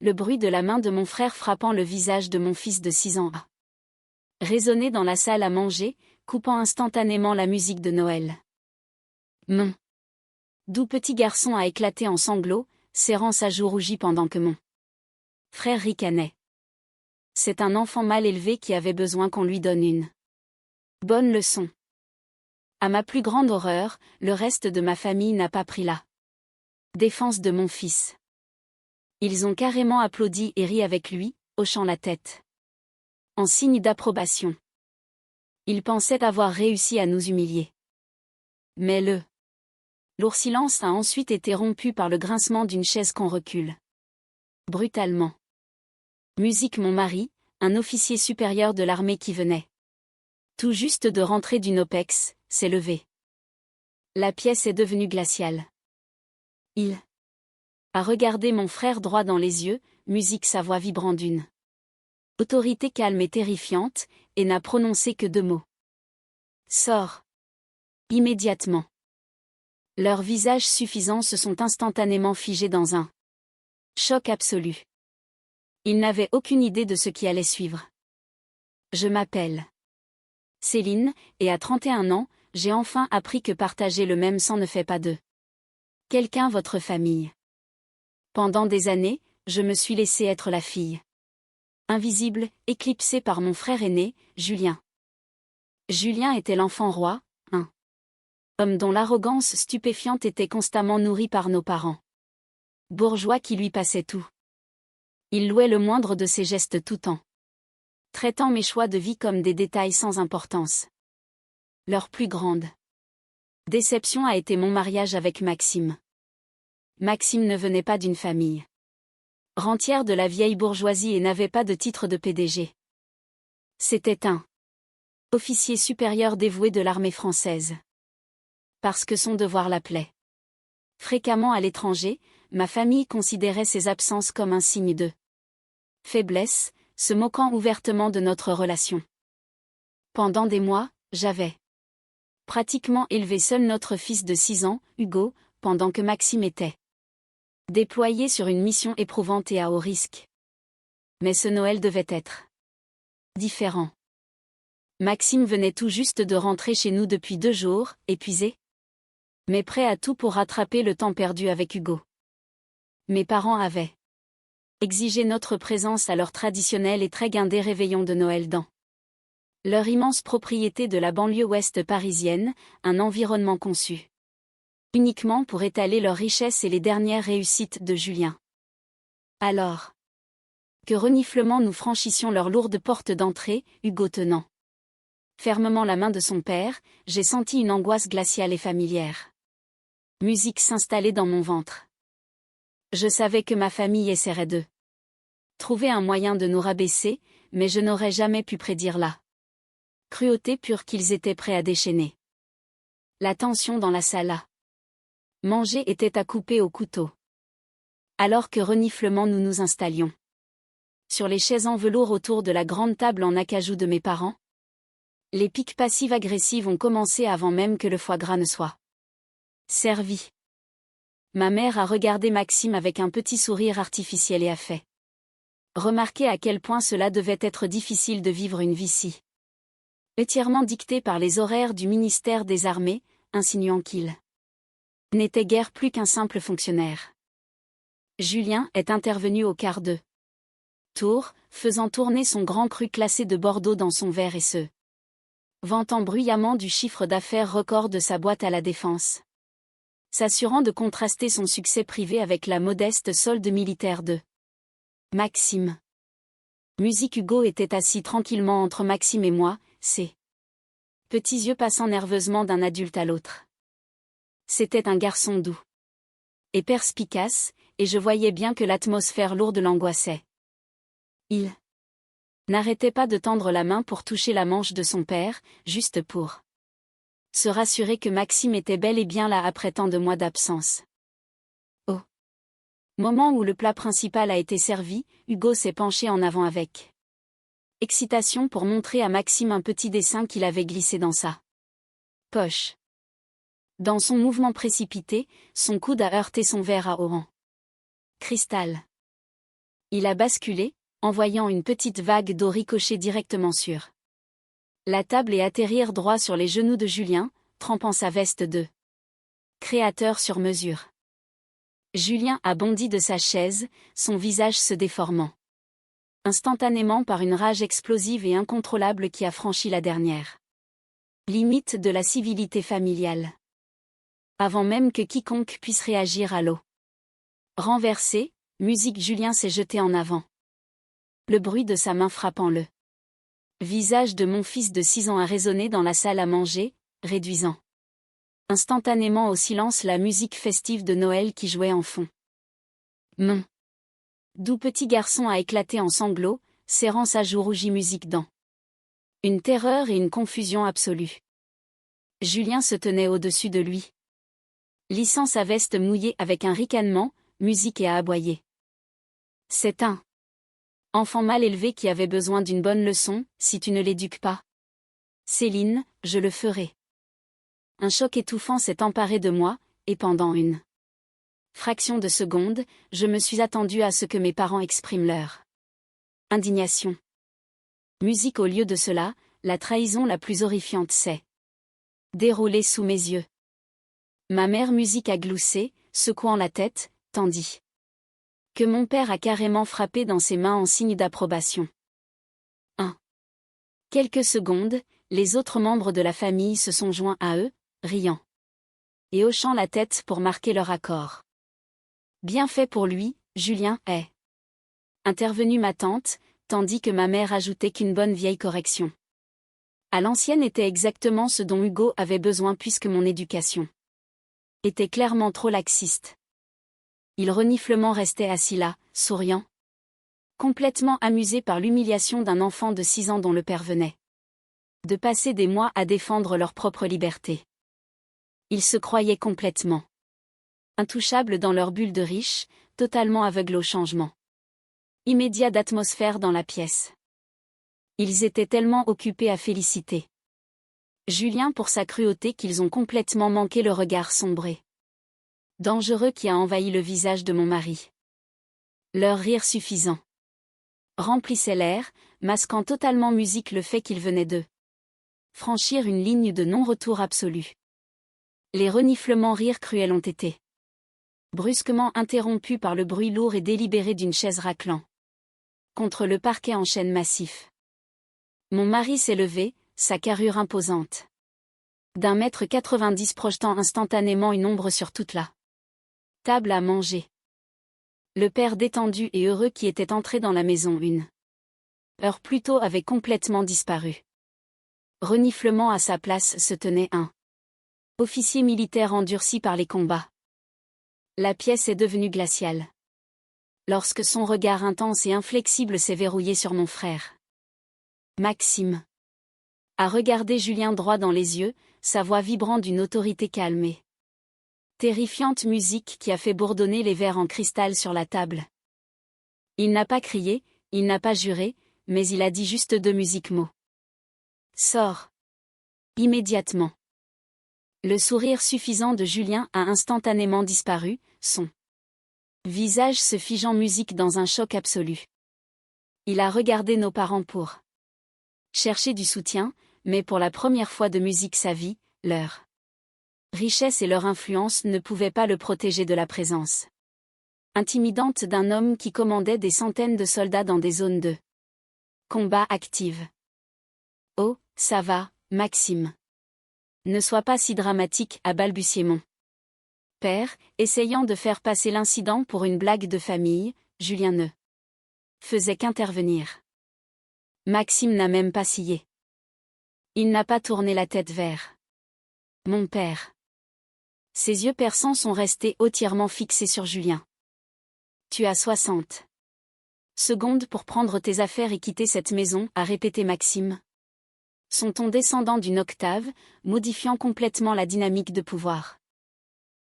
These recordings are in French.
Le bruit de la main de mon frère frappant le visage de mon fils de 6 ans a résonné dans la salle à manger, coupant instantanément la musique de Noël. Mon doux petit garçon a éclaté en sanglots, serrant sa joue rougie pendant que mon frère ricanait. C'est un enfant mal élevé qui avait besoin qu'on lui donne une bonne leçon. À ma plus grande horreur, le reste de ma famille n'a pas pris la défense de mon fils. Ils ont carrément applaudi et ri avec lui, hochant la tête en signe d'approbation. Ils pensaient avoir réussi à nous humilier. Mais le lourd silence a ensuite été rompu par le grincement d'une chaise qu'on recule brutalement. Musique. Mon mari, un officier supérieur de l'armée qui venait tout juste de rentrer d'une OPEX, s'est levé. La pièce est devenue glaciale. Il a regardé mon frère droit dans les yeux, musique. Sa voix vibrant d'une autorité calme et terrifiante, et n'a prononcé que 2 mots. Sors. Immédiatement. Leurs visages suffisants se sont instantanément figés dans un choc absolu. Ils n'avaient aucune idée de ce qui allait suivre. Je m'appelle Céline, et à 31 ans, j'ai enfin appris que partager le même sang ne fait pas de quelqu'un votre famille. Pendant des années, je me suis laissée être la fille invisible, éclipsée par mon frère aîné, Julien. Julien était l'enfant roi, un homme dont l'arrogance stupéfiante était constamment nourrie par nos parents bourgeois qui lui passaient tout. Il louait le moindre de ses gestes tout en traitant mes choix de vie comme des détails sans importance. Leur plus grande déception a été mon mariage avec Maxime. Maxime ne venait pas d'une famille rentière de la vieille bourgeoisie et n'avait pas de titre de PDG. C'était un officier supérieur dévoué de l'armée française. Parce que son devoir l'appelait fréquemment à l'étranger, ma famille considérait ses absences comme un signe de faiblesse, se moquant ouvertement de notre relation. Pendant des mois, j'avais pratiquement élevé seul notre fils de 6 ans, Hugo, pendant que Maxime était déployé sur une mission éprouvante et à haut risque. Mais ce Noël devait être différent. Maxime venait tout juste de rentrer chez nous depuis 2 jours, épuisé, mais prêt à tout pour rattraper le temps perdu avec Hugo. Mes parents avaient exigé notre présence à leur traditionnel et très guindé réveillon de Noël dans leur immense propriété de la banlieue ouest parisienne, un environnement conçu uniquement pour étaler leurs richesses et les dernières réussites de Julien. Alors que reniflement nous franchissions leur lourde porte d'entrée, Hugo tenant fermement la main de son père, j'ai senti une angoisse glaciale et familière. Musique s'installait dans mon ventre. Je savais que ma famille essaierait de trouver un moyen de nous rabaisser, mais je n'aurais jamais pu prédire la cruauté pure qu'ils étaient prêts à déchaîner. La tension dans la salle à manger était à couper au couteau. Alors que reniflement nous nous installions sur les chaises en velours autour de la grande table en acajou de mes parents, les piques passives-agressives ont commencé avant même que le foie gras ne soit servi. Ma mère a regardé Maxime avec un petit sourire artificiel et a fait remarquer à quel point cela devait être difficile de vivre une vie si entièrement dictée par les horaires du ministère des Armées, insinuant qu'il n'était guère plus qu'un simple fonctionnaire. Julien est intervenu au quart de tour, faisant tourner son grand cru classé de Bordeaux dans son verre et se vantant bruyamment du chiffre d'affaires record de sa boîte à la Défense, s'assurant de contraster son succès privé avec la modeste solde militaire de Maxime. Musique. Hugo était assis tranquillement entre Maxime et moi, ses petits yeux passant nerveusement d'un adulte à l'autre. C'était un garçon doux et perspicace, et je voyais bien que l'atmosphère lourde l'angoissait. Il n'arrêtait pas de tendre la main pour toucher la manche de son père, juste pour se rassurer que Maxime était bel et bien là après tant de mois d'absence. Au moment où le plat principal a été servi, Hugo s'est penché en avant avec excitation pour montrer à Maxime un petit dessin qu'il avait glissé dans sa poche. Dans son mouvement précipité, son coude a heurté son verre à haut cristal. Il a basculé, envoyant une petite vague d'eau ricocher directement sur la table et atterrir droit sur les genoux de Julien, trempant sa veste de créateur sur mesure. Julien a bondi de sa chaise, son visage se déformant instantanément par une rage explosive et incontrôlable qui a franchi la dernière limite de la civilité familiale. Avant même que quiconque puisse réagir à l'eau renversée, musique Julien s'est jeté en avant. Le bruit de sa main frappant le visage de mon fils de 6 ans a résonné dans la salle à manger, réduisant instantanément au silence la musique festive de Noël qui jouait en fond. Mon doux petit garçon a éclaté en sanglots, serrant sa joue rougie musique dans une terreur et une confusion absolue. Julien se tenait au-dessus de lui, lissant sa veste mouillée avec un ricanement, musique et a aboyé. C'est un enfant mal élevé qui avait besoin d'une bonne leçon, si tu ne l'éduques pas. Céline, je le ferai. Un choc étouffant s'est emparé de moi, et pendant une fraction de seconde, je me suis attendu à ce que mes parents expriment leur indignation. Musique au lieu de cela, la trahison la plus horrifiante s'est déroulée sous mes yeux. Ma mère musique a gloussé, secouant la tête, tandis que mon père a carrément frappé dans ses mains en signe d'approbation. 1. Quelques secondes, les autres membres de la famille se sont joints à eux, riant et hochant la tête pour marquer leur accord. Bien fait pour lui, Julien est intervenue ma tante, tandis que ma mère ajoutait qu'une bonne vieille correction à l'ancienne était exactement ce dont Hugo avait besoin puisque mon éducation était clairement trop laxiste. Il reniflement restait assis là, souriant, complètement amusé par l'humiliation d'un enfant de 6 ans dont le père venait de passer des mois à défendre leur propre liberté. Ils se croyaient complètement intouchables dans leur bulle de riche, totalement aveugles au changement immédiat d'atmosphère dans la pièce. Ils étaient tellement occupés à féliciter Julien pour sa cruauté qu'ils ont complètement manqué le regard sombré dangereux qui a envahi le visage de mon mari. Leur rire suffisant remplissait l'air, masquant totalement musique le fait qu'ils venaient de franchir une ligne de non-retour absolu. Les reniflements rires cruels ont été brusquement interrompus par le bruit lourd et délibéré d'une chaise raclant contre le parquet en chêne massif. Mon mari s'est levé, sa carrure imposante d'1,90 m projetant instantanément une ombre sur toute la table à manger. Le père détendu et heureux qui était entré dans la maison une heure plus tôt avait complètement disparu. Reniflement à sa place se tenait un officier militaire endurci par les combats. La pièce est devenue glaciale lorsque son regard intense et inflexible s'est verrouillé sur mon frère. Maxime a regardé Julien droit dans les yeux, sa voix vibrant d'une autorité calmée. Terrifiante musique qui a fait bourdonner les verres en cristal sur la table. Il n'a pas crié, il n'a pas juré, mais il a dit juste 2 musiques mots. Sors. Immédiatement. Le sourire suffisant de Julien a instantanément disparu, son visage se figeant musique dans un choc absolu. Il a regardé nos parents pour chercher du soutien, mais pour la première fois de musique sa vie, leur richesse et leur influence ne pouvaient pas le protéger de la présence intimidante d'un homme qui commandait des centaines de soldats dans des zones de combat actives. Oh, ça va, Maxime. Ne sois pas si dramatique, a balbutié mon père, essayant de faire passer l'incident pour une blague de famille. Julien ne faisait qu'intervenir. Maxime n'a même pas scié. Il n'a pas tourné la tête vers mon père. Ses yeux perçants sont restés hautement fixés sur Julien. Tu as 60 secondes pour prendre tes affaires et quitter cette maison, a répété Maxime. Son ton descendant d'une octave, modifiant complètement la dynamique de pouvoir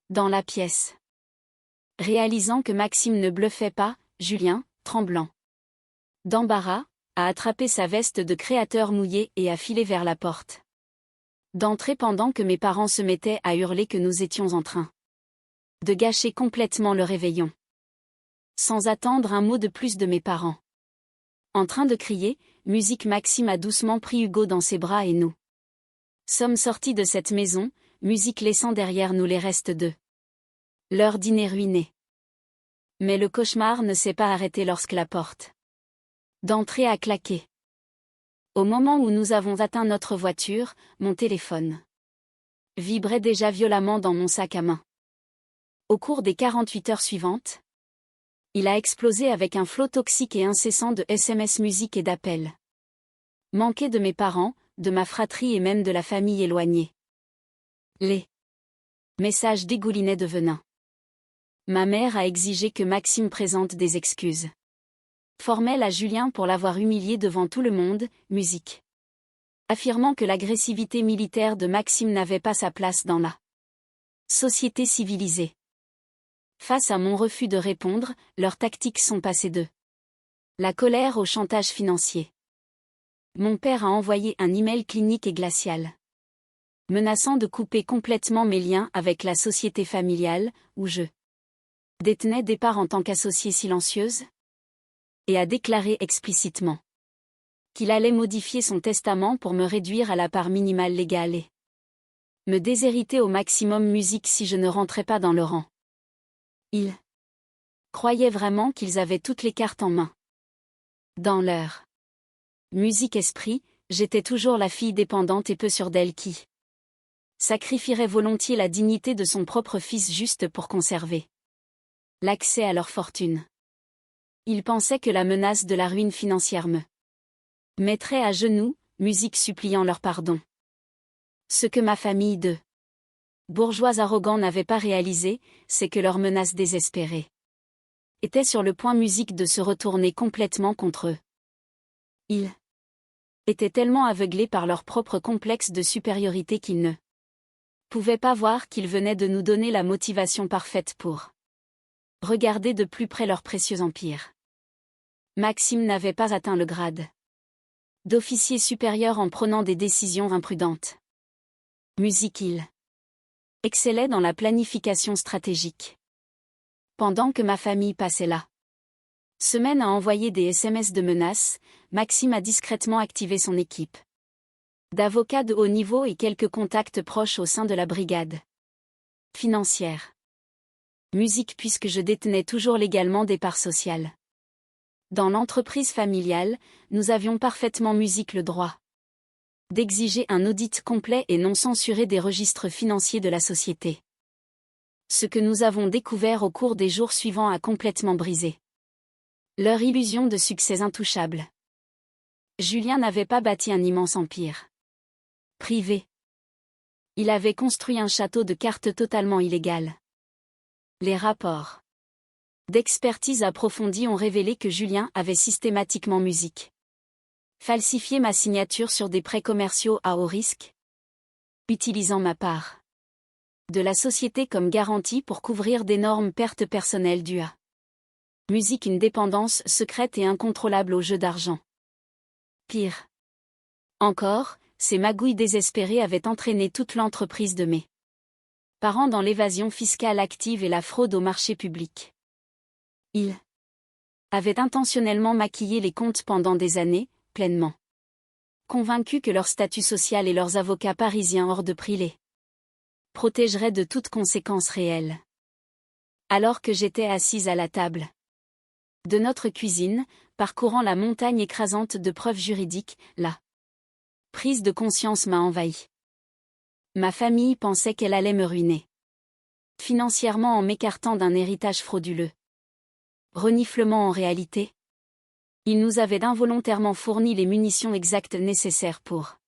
dans la pièce. Réalisant que Maxime ne bluffait pas, Julien, tremblant d'embarras, a attrapé sa veste de créateur mouillée et a filé vers la porte d'entrée pendant que mes parents se mettaient à hurler que nous étions en train de gâcher complètement le réveillon. Sans attendre un mot de plus de mes parents. En train de crier, musique Maxime a doucement pris Hugo dans ses bras et nous sommes sortis de cette maison, musique laissant derrière nous les restes de leur dîner ruiné. Mais le cauchemar ne s'est pas arrêté lorsque la porte d'entrée a claqué. Au moment où nous avons atteint notre voiture, mon téléphone vibrait déjà violemment dans mon sac à main. Au cours des 48 heures suivantes, il a explosé avec un flot toxique et incessant de SMS musique et d'appels. Manqué de mes parents, de ma fratrie et même de la famille éloignée. Les messages dégoulinaient de venin. Ma mère a exigé que Maxime présente des excuses formelles à Julien pour l'avoir humilié devant tout le monde, musique. Affirmant que l'agressivité militaire de Maxime n'avait pas sa place dans la société civilisée. Face à mon refus de répondre, leurs tactiques sont passées de la colère au chantage financier. Mon père a envoyé un email clinique et glacial, menaçant de couper complètement mes liens avec la société familiale, où je détenais des parts en tant qu'associée silencieuse, et a déclaré explicitement qu'il allait modifier son testament pour me réduire à la part minimale légale et me déshériter au maximum musique si je ne rentrais pas dans le rang. Ils croyaient vraiment qu'ils avaient toutes les cartes en main. Dans leur musique esprit, j'étais toujours la fille dépendante et peu sûre d'elle qui sacrifierait volontiers la dignité de son propre fils juste pour conserver l'accès à leur fortune. Ils pensaient que la menace de la ruine financière me mettrait à genoux, musique suppliant leur pardon. Ce que ma famille de bourgeois arrogants n'avait pas réalisé, c'est que leur menace désespérée était sur le point musique de se retourner complètement contre eux. Ils étaient tellement aveuglés par leur propre complexe de supériorité qu'ils ne pouvaient pas voir qu'ils venaient de nous donner la motivation parfaite pour regarder de plus près leur précieux empire. Maxime n'avait pas atteint le grade d'officier supérieur en prenant des décisions imprudentes. Musique il excellait dans la planification stratégique. Pendant que ma famille passait la semaine à envoyer des SMS de menaces, Maxime a discrètement activé son équipe d'avocats de haut niveau et quelques contacts proches au sein de la brigade financière. Musique puisque je détenais toujours légalement des parts sociales. Dans l'entreprise familiale, nous avions parfaitement musique le droit d'exiger un audit complet et non censuré des registres financiers de la société. Ce que nous avons découvert au cours des jours suivants a complètement brisé leur illusion de succès intouchable. Julien n'avait pas bâti un immense empire privé. Il avait construit un château de cartes totalement illégal. Les rapports d'expertise approfondis ont révélé que Julien avait systématiquement falsifié ma signature sur des prêts commerciaux à haut risque, utilisant ma part de la société comme garantie pour couvrir d'énormes pertes personnelles dues à une dépendance secrète et incontrôlable au jeu d'argent. Pire encore, ces magouilles désespérées avaient entraîné toute l'entreprise de mes parents dans l'évasion fiscale active et la fraude au marché public. Ils avaient intentionnellement maquillé les comptes pendant des années, pleinement convaincus que leur statut social et leurs avocats parisiens hors de prix les protégeraient de toute conséquence réelle. Alors que j'étais assise à la table de notre cuisine, parcourant la montagne écrasante de preuves juridiques, la prise de conscience m'a envahi. Ma famille pensait qu'elle allait me ruiner financièrement en m'écartant d'un héritage frauduleux. Reniflement en réalité. Ils nous avaient involontairement fourni les munitions exactes nécessaires pour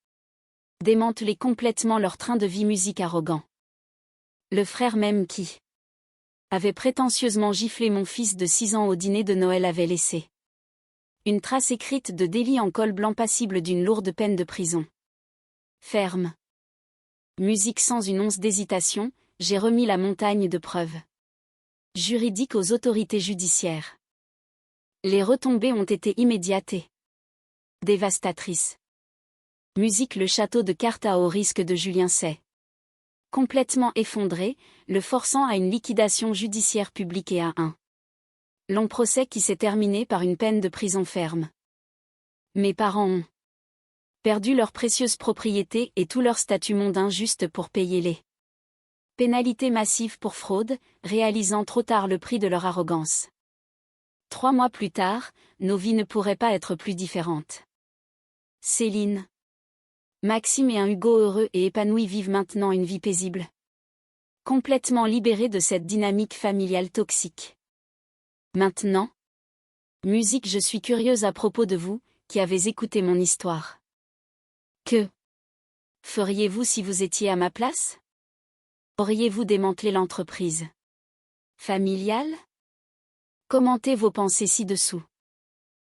démanteler complètement leur train de vie musique arrogant. Le frère même qui avait prétentieusement giflé mon fils de 6 ans au dîner de Noël avait laissé une trace écrite de délit en col blanc passible d'une lourde peine de prison ferme. Musique sans une once d'hésitation, j'ai remis la montagne de preuves juridiques aux autorités judiciaires. Les retombées ont été immédiates et dévastatrices. Musique le château de cartes à haut risque de Julien s'est complètement effondré, le forçant à une liquidation judiciaire publique et à un Long procès qui s'est terminé par une peine de prison ferme. Mes parents ont perdu leurs précieuses propriétés et tout leur statut mondain juste pour payer les pénalités massives pour fraude, réalisant trop tard le prix de leur arrogance. 3 mois plus tard, nos vies ne pourraient pas être plus différentes. Céline. Maxime et un Hugo heureux et épanoui vivent maintenant une vie paisible. Complètement libérés de cette dynamique familiale toxique. Maintenant, musique, je suis curieuse à propos de vous, qui avez écouté mon histoire. Que feriez-vous si vous étiez à ma place? Auriez-vous démantelé l'entreprise familiale? Commentez vos pensées ci-dessous.